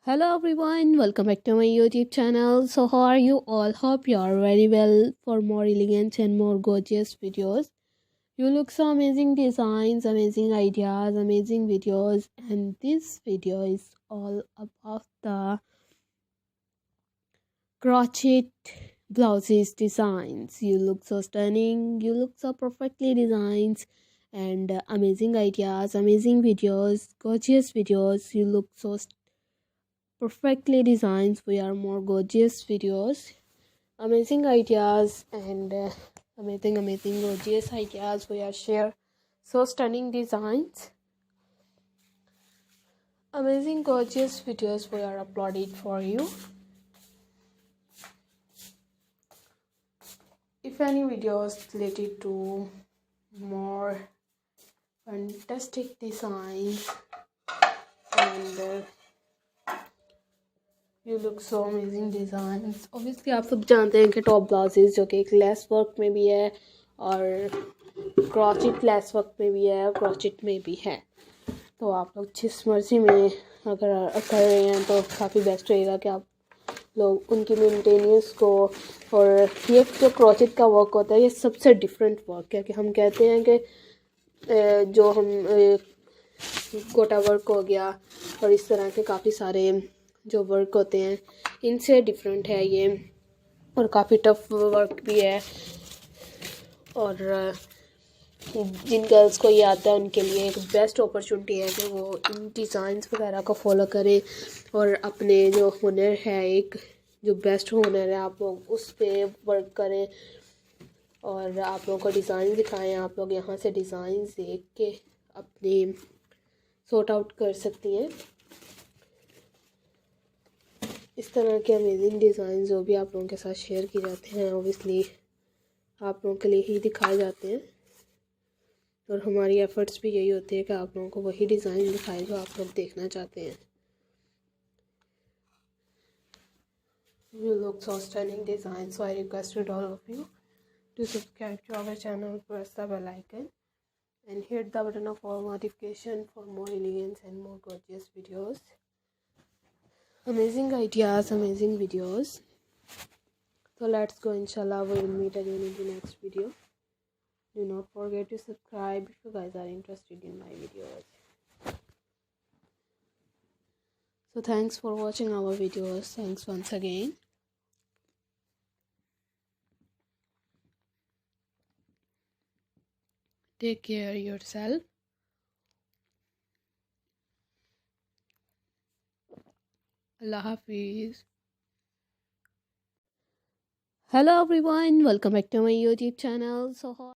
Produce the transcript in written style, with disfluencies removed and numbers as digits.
Hello everyone, welcome back to my YouTube channel. So how are you all? Hope you are very well. For more elegant and more gorgeous videos, you look so amazing designs, amazing ideas, amazing videos, and this video is all about the crochet blouses designs. You look so stunning, you look so perfectly designed, and amazing ideas, amazing videos, gorgeous videos. You look so perfectly designed. We are more gorgeous videos, amazing ideas, and amazing gorgeous ideas. We are share so stunning designs, amazing gorgeous videos we are uploaded for you. If any videos related to more fantastic designs and you look so amazing designs. Obviously आप सब जानते हैं कि top blouses जो कि एक lace work में भी है और क्रॉचेट लेस वर्क में भी है और क्रॉचेट में भी है। तो आप लोग जिस मर्ज़ी में अगर कर रहे हैं तो काफ़ी बेस्ट रहेगा कि आप लोग उनकी मेंटेनेंस को। और ये जो क्रॉचेट का वर्क होता है ये सबसे डिफरेंट वर्क है कि हम कहते हैं कि जो हम गोटा वर्क हो गया और इस तरह के काफ़ी सारे जो वर्क होते हैं इनसे डिफरेंट है ये, और काफ़ी टफ वर्क भी है। और जिन गर्ल्स को ये आता है उनके लिए एक बेस्ट अपॉर्चुनिटी है कि वो इन डिज़ाइंस वगैरह को फॉलो करें और अपने जो हुनर है, एक जो बेस्ट हुनर है, आप लोग उस पर वर्क करें और आप लोगों को डिज़ाइन दिखाएं। आप लोग यहाँ से डिज़ाइन देख के अपने सॉर्ट आउट कर सकती हैं। इस तरह के अमेजिंग डिज़ाइन जो भी आप लोगों के साथ शेयर किए जाते हैं ओबियसली आप लोगों के लिए ही दिखाए जाते हैं, और हमारी एफ़र्ट्स भी यही होती है कि आप लोगों को वही डिज़ाइन दिखाए जो आप लोग देखना चाहते हैं। You look so stunning design, so I requested all of you to subscribe to our channel, press the bell icon and hit the button of all notification for more elegant and more gorgeous videos, amazing ideas, amazing videos. So let's go, inshallah we will meet again in the next video. Do not forget to subscribe if you guys are interested in my videos. So thanks for watching our videos. Thanks once again. Take care yourself. Allah Hafiz. Hello everyone, welcome back to my YouTube channel. So